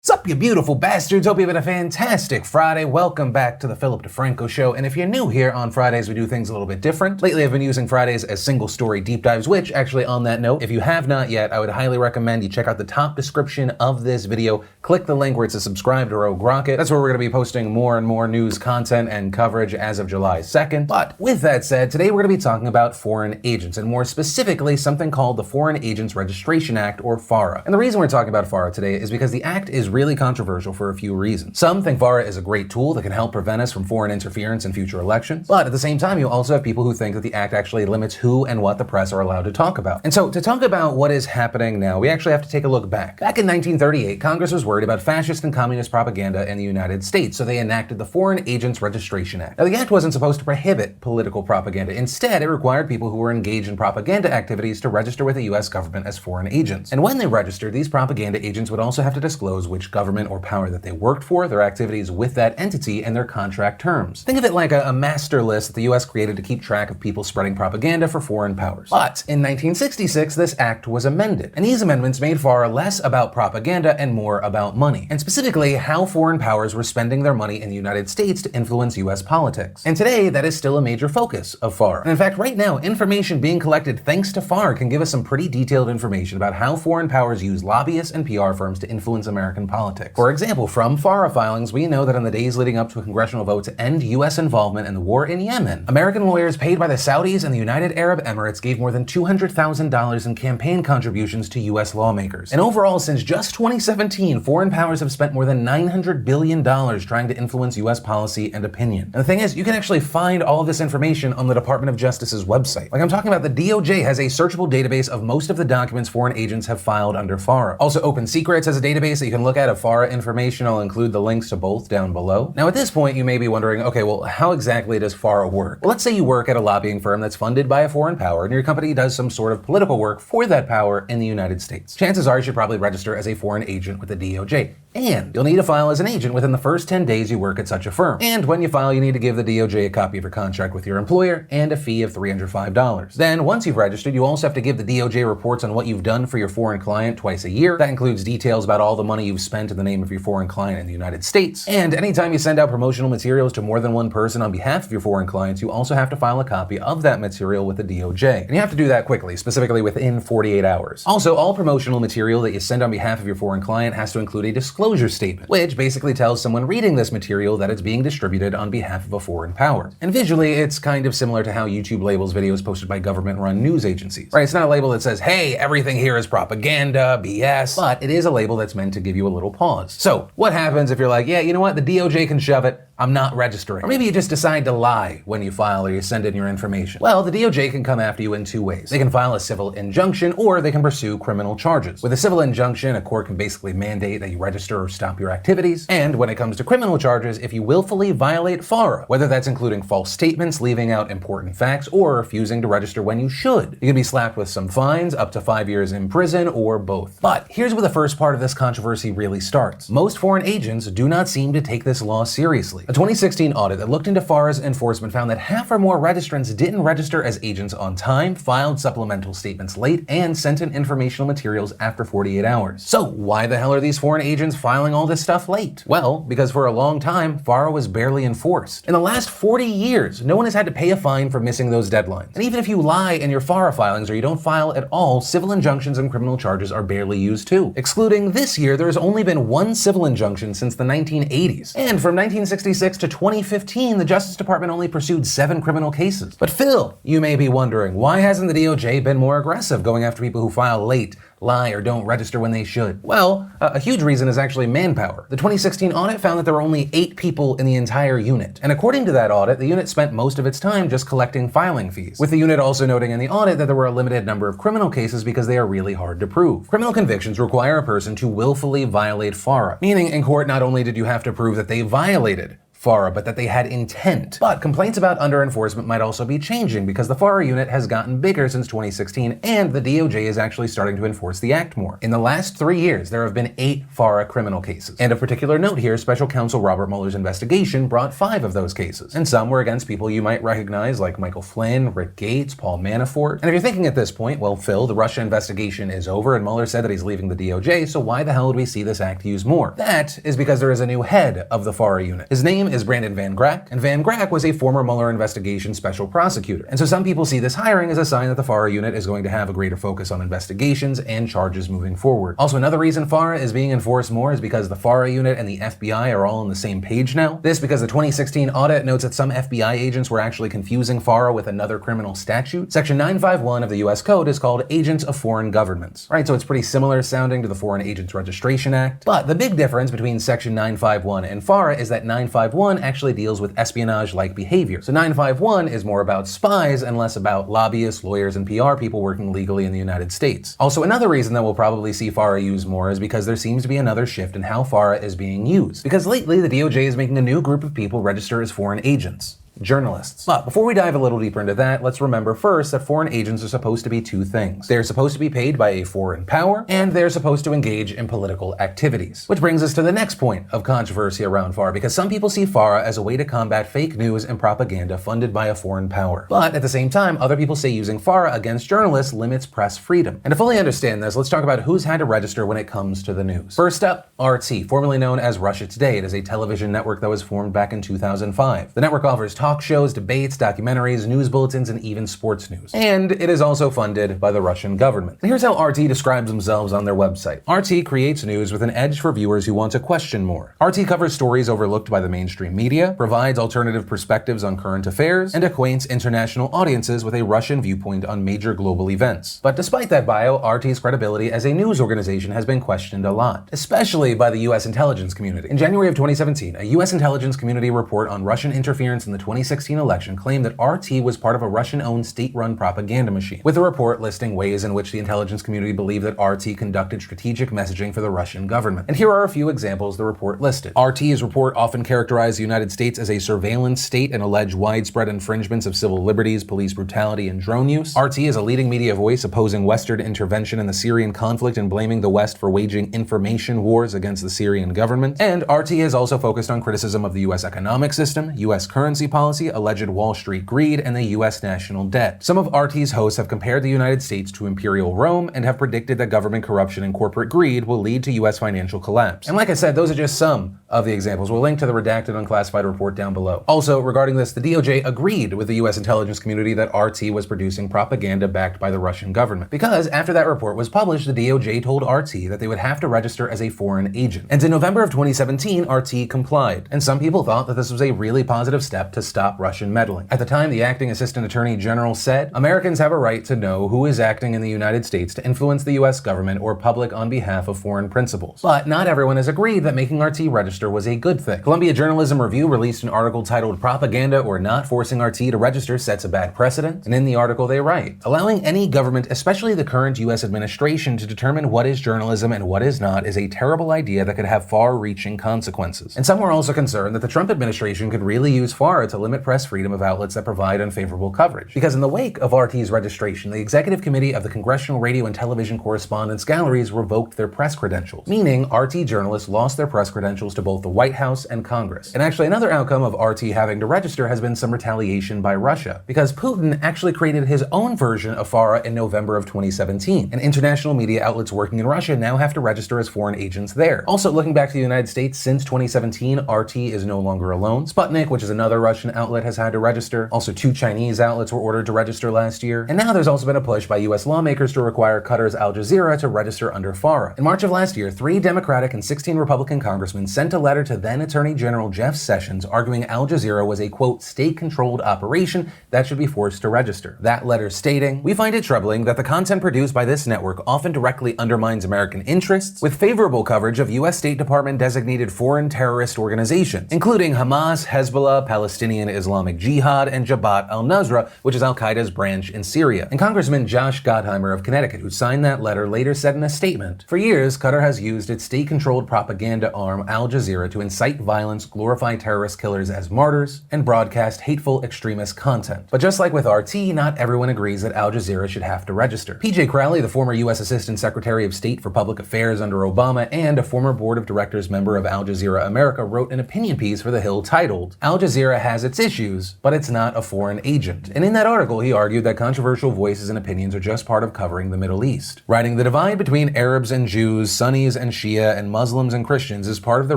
Sup, you beautiful bastards? Hope you've had a fantastic Friday. Welcome back to the Philip DeFranco Show. And if you're new here, on Fridays we do things a little bit different. Lately I've been using Fridays as single story deep dives, which actually on that note, if you have not yet, I would highly recommend you check out the top description of this video. Click the link where it says subscribe to Rogue Rocket. That's where we're going to be posting more and more news content and coverage as of July 2nd. But with that said, today we're going to be talking about foreign agents, and more specifically something called the Foreign Agents Registration Act, or FARA. And the reason we're talking about FARA today is because the act is really controversial for a few reasons. Some think FARA is a great tool that can help prevent us from foreign interference in future elections, but at the same time you also have people who think that the act actually limits who and what the press are allowed to talk about. And so to talk about what is happening now, we actually have to take a look back. Back in 1938, Congress was worried about fascist and communist propaganda in the United States, so they enacted the Foreign Agents Registration Act. Now the act wasn't supposed to prohibit political propaganda. Instead, it required people who were engaged in propaganda activities to register with the US government as foreign agents. And when they registered, these propaganda agents would also have to disclose which government or power that they worked for, their activities with that entity, and their contract terms. Think of it like a master list that the US created to keep track of people spreading propaganda for foreign powers. But in 1966, this act was amended, and these amendments made FARA less about propaganda and more about money, and specifically how foreign powers were spending their money in the United States to influence US politics. And today, that is still a major focus of FARA. And in fact, right now, information being collected thanks to FARA can give us some pretty detailed information about how foreign powers use lobbyists and PR firms to influence American politics. For example, from FARA filings, we know that in the days leading up to a congressional vote to end US involvement in the war in Yemen, American lawyers paid by the Saudis and the United Arab Emirates gave more than $200,000 in campaign contributions to US lawmakers. And overall, since just 2017, foreign powers have spent more than $900 billion trying to influence US policy and opinion. And the thing is, you can actually find all of this information on the Department of Justice's website. Like I'm talking about, the DOJ has a searchable database of most of the documents foreign agents have filed under FARA. Also, Open Secrets has a database that you can look at of FARA information. I'll include the links to both down below. Now at this point, you may be wondering, okay, well, how exactly does FARA work? Well, let's say you work at a lobbying firm that's funded by a foreign power, and your company does some sort of political work for that power in the United States. Chances are you should probably register as a foreign agent with the DOJ. And you'll need to file as an agent within the first 10 days you work at such a firm. And when you file, you need to give the DOJ a copy of your contract with your employer and a fee of $305. Then, once you've registered, you also have to give the DOJ reports on what you've done for your foreign client twice a year. That includes details about all the money you've spent in the name of your foreign client in the United States. And anytime you send out promotional materials to more than one person on behalf of your foreign clients, you also have to file a copy of that material with the DOJ. And you have to do that quickly, specifically within 48 hours. Also, all promotional material that you send on behalf of your foreign client has to include a disclosure statement, which basically tells someone reading this material that it's being distributed on behalf of a foreign power. And visually, it's kind of similar to how YouTube labels videos posted by government-run news agencies. Right, it's not a label that says, hey, everything here is propaganda, BS, but it is a label that's meant to give you a little pause. So, what happens if you're like, yeah, you know what, the DOJ can shove it, I'm not registering. Or maybe you just decide to lie when you file or you send in your information. Well, the DOJ can come after you in two ways. They can file a civil injunction, or they can pursue criminal charges. With a civil injunction, a court can basically mandate that you register or stop your activities. And when it comes to criminal charges, if you willfully violate FARA, whether that's including false statements, leaving out important facts, or refusing to register when you should, you can be slapped with some fines, up to 5 years in prison, or both. But here's where the first part of this controversy really starts. Most foreign agents do not seem to take this law seriously. A 2016 audit that looked into FARA's enforcement found that half or more registrants didn't register as agents on time, filed supplemental statements late, and sent in informational materials after 48 hours. So why the hell are these foreign agents filing all this stuff late? Well, because for a long time, FARA was barely enforced. In the last 40 years, no one has had to pay a fine for missing those deadlines. And even if you lie in your FARA filings or you don't file at all, civil injunctions and criminal charges are barely used too. Excluding this year, there's only been one civil injunction since the 1980s. And from 1966 to 2015, the Justice Department only pursued 7 criminal cases. But Phil, you may be wondering, why hasn't the DOJ been more aggressive going after people who file late, lie, or don't register when they should? Well, a huge reason is actually manpower. The 2016 audit found that there were only 8 people in the entire unit. And according to that audit, the unit spent most of its time just collecting filing fees, with the unit also noting in the audit that there were a limited number of criminal cases because they are really hard to prove. Criminal convictions require a person to willfully violate FARA, meaning in court not only did you have to prove that they violated FARA, but that they had intent. But complaints about under-enforcement might also be changing because the FARA unit has gotten bigger since 2016 and the DOJ is actually starting to enforce the act more. In the last 3 years, there have been 8 FARA criminal cases. And of particular note here, Special Counsel Robert Mueller's investigation brought 5 of those cases. And some were against people you might recognize like Michael Flynn, Rick Gates, Paul Manafort. And if you're thinking at this point, well, Phil, the Russia investigation is over and Mueller said that he's leaving the DOJ, so why the hell would we see this act used more? That is because there is a new head of the FARA unit. His name is Brandon Van Grack, and Van Grack was a former Mueller investigation special prosecutor. And so some people see this hiring as a sign that the FARA unit is going to have a greater focus on investigations and charges moving forward. Also, another reason FARA is being enforced more is because the FARA unit and the FBI are all on the same page now. This because the 2016 audit notes that some FBI agents were actually confusing FARA with another criminal statute. Section 951 of the US Code is called Agents of Foreign Governments. Right, so it's pretty similar sounding to the Foreign Agents Registration Act. But the big difference between Section 951 and FARA is that 951 actually deals with espionage-like behavior. So 951 is more about spies and less about lobbyists, lawyers, and PR people working legally in the United States. Also, another reason that we'll probably see FARA used more is because there seems to be another shift in how FARA is being used. Because lately, the DOJ is making a new group of people register as foreign agents. Journalists. But before we dive a little deeper into that, let's remember first that foreign agents are supposed to be 2 things. They're supposed to be paid by a foreign power, and they're supposed to engage in political activities. Which brings us to the next point of controversy around FARA, because some people see FARA as a way to combat fake news and propaganda funded by a foreign power. But at the same time, other people say using FARA against journalists limits press freedom. And to fully understand this, let's talk about who's had to register when it comes to the news. First up, RT, formerly known as Russia Today. It is a television network that was formed back in 2005. The network offers talk shows, debates, documentaries, news bulletins, and even sports news. And it is also funded by the Russian government. And here's how RT describes themselves on their website. RT creates news with an edge for viewers who want to question more. RT covers stories overlooked by the mainstream media, provides alternative perspectives on current affairs, and acquaints international audiences with a Russian viewpoint on major global events. But despite that bio, RT's credibility as a news organization has been questioned a lot, especially by the US intelligence community. In January of 2017, a US intelligence community report on Russian interference in the 2016 election claimed that RT was part of a Russian-owned state-run propaganda machine, with a report listing ways in which the intelligence community believed that RT conducted strategic messaging for the Russian government. And here are a few examples the report listed. RT's report often characterized the United States as a surveillance state and alleged widespread infringements of civil liberties, police brutality, and drone use. RT is a leading media voice opposing Western intervention in the Syrian conflict and blaming the West for waging information wars against the Syrian government. And RT has also focused on criticism of the US economic system, US currency policy, alleged Wall Street greed, and the US national debt. Some of RT's hosts have compared the United States to Imperial Rome and have predicted that government corruption and corporate greed will lead to US financial collapse. And like I said, those are just some of the examples. We'll link to the redacted unclassified report down below. Also, regarding this, the DOJ agreed with the US intelligence community that RT was producing propaganda backed by the Russian government. Because after that report was published, the DOJ told RT that they would have to register as a foreign agent. And in November of 2017, RT complied. And some people thought that this was a really positive step to stop Russian meddling. At the time, the acting assistant attorney general said, "Americans have a right to know who is acting in the United States to influence the US government or public on behalf of foreign principals." But not everyone has agreed that making RT register was a good thing. Columbia Journalism Review released an article titled "Propaganda or Not Forcing RT to Register Sets a Bad Precedent." And in the article they write, "Allowing any government, especially the current US administration, to determine what is journalism and what is not is a terrible idea that could have far-reaching consequences." And some were also concerned that the Trump administration could really use FARA to limit press freedom of outlets that provide unfavorable coverage. Because in the wake of RT's registration, the Executive Committee of the Congressional Radio and Television Correspondence Galleries revoked their press credentials, meaning RT journalists lost their press credentials to both the White House and Congress. And actually, another outcome of RT having to register has been some retaliation by Russia, because Putin actually created his own version of FARA in November of 2017, and international media outlets working in Russia now have to register as foreign agents there. Also, looking back to the United States, since 2017, RT is no longer alone. Sputnik, which is another Russian outlet, has had to register. Also, 2 Chinese outlets were ordered to register last year. And now there's also been a push by US lawmakers to require Qatar's Al Jazeera to register under FARA. In March of last year, 3 Democratic and 16 Republican congressmen sent a letter to then Attorney General Jeff Sessions arguing Al Jazeera was a, quote, state-controlled operation that should be forced to register. That letter stating, "We find it troubling that the content produced by this network often directly undermines American interests, with favorable coverage of US State Department-designated foreign terrorist organizations, including Hamas, Hezbollah, Palestinian Islamic Jihad, and Jabhat al-Nusra, which is Al-Qaeda's branch in Syria." And Congressman Josh Gottheimer of Connecticut, who signed that letter, later said in a statement, "For years, Qatar has used its state-controlled propaganda arm, Al Jazeera, Jazeera to incite violence, glorify terrorist killers as martyrs, and broadcast hateful extremist content. But just like with RT, not everyone agrees that Al Jazeera should have to register. PJ Crowley, the former U.S. Assistant Secretary of State for Public Affairs under Obama and a former board of directors member of Al Jazeera America, wrote an opinion piece for The Hill titled, "Al Jazeera has its issues, but it's not a foreign agent." And in that article, he argued that controversial voices and opinions are just part of covering the Middle East. Writing, "The divide between Arabs and Jews, Sunnis and Shia, and Muslims and Christians is part of the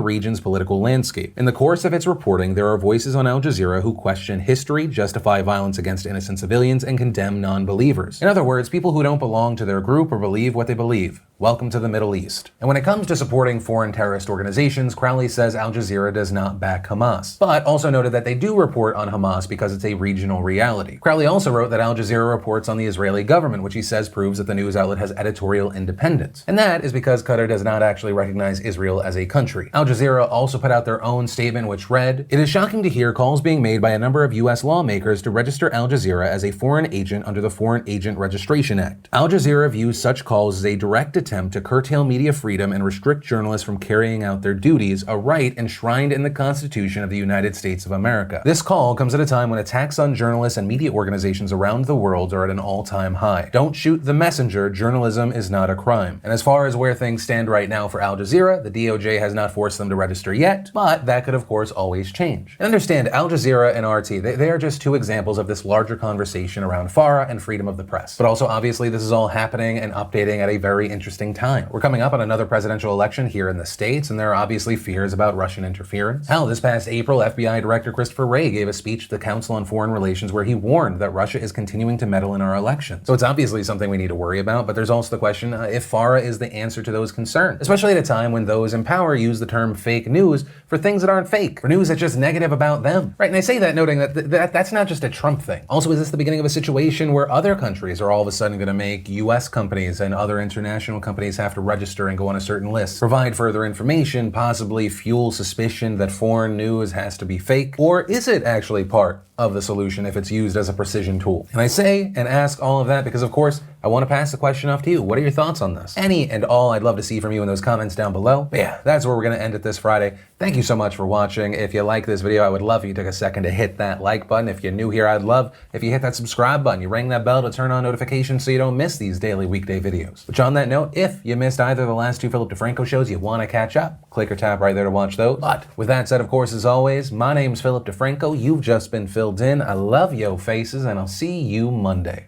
region's political landscape. In the course of its reporting, there are voices on Al Jazeera who question history, justify violence against innocent civilians, and condemn non-believers. In other words, people who don't belong to their group or believe what they believe. Welcome to the Middle East." And when it comes to supporting foreign terrorist organizations, Crowley says Al Jazeera does not back Hamas, but also noted that they do report on Hamas because it's a regional reality. Crowley also wrote that Al Jazeera reports on the Israeli government, which he says proves that the news outlet has editorial independence. And that is because Qatar does not actually recognize Israel as a country. Al Jazeera also put out their own statement, which read, "It is shocking to hear calls being made by a number of U.S. lawmakers to register Al Jazeera as a foreign agent under the Foreign Agent Registration Act. Al Jazeera views such calls as a direct attempt to curtail media freedom and restrict journalists from carrying out their duties, a right enshrined in the Constitution of the United States of America. This call comes at a time when attacks on journalists and media organizations around the world are at an all-time high. Don't shoot the messenger. Journalism is not a crime." And as far as where things stand right now for Al Jazeera, the DOJ has not forced them to register yet, but that could of course always change. And understand, Al Jazeera and RT, they are just two examples of this larger conversation around FARA and freedom of the press. But also, obviously, this is all happening and updating at a very interesting time. We're coming up on another presidential election here in the States, and there are obviously fears about Russian interference. Hell, this past April, FBI Director Christopher Wray gave a speech to the Council on Foreign Relations where he warned that Russia is continuing to meddle in our elections. So it's obviously something we need to worry about, but there's also the question if FARA is the answer to those concerns, especially at a time when those in power use the term fake news for things that aren't fake, for news that's just negative about them. Right, and I say that noting that that's not just a Trump thing. Also, is this the beginning of a situation where other countries are all of a sudden going to make U.S. companies and other international companies have to register and go on a certain list, provide further information, possibly fuel suspicion that foreign news has to be fake? Or is it actually part of the solution if it's used as a precision tool? And I say and ask all of that because, of course, I want to pass the question off to you. What are your thoughts on this? Any and all I'd love to see from you in those comments down below. But yeah, that's where we're going to end it this Friday. Thank you so much for watching. If you like this video, I would love if you took a second to hit that like button. If you're new here, I'd love if you hit that subscribe button. You ring that bell to turn on notifications so you don't miss these daily weekday videos. Which on that note, if you missed either of the last two Philip DeFranco shows, you want to catch up, click or tap right there to watch those. But with that said, of course, as always, my name's Philip DeFranco. You've just been filled in. I love yo faces, and I'll see you Monday.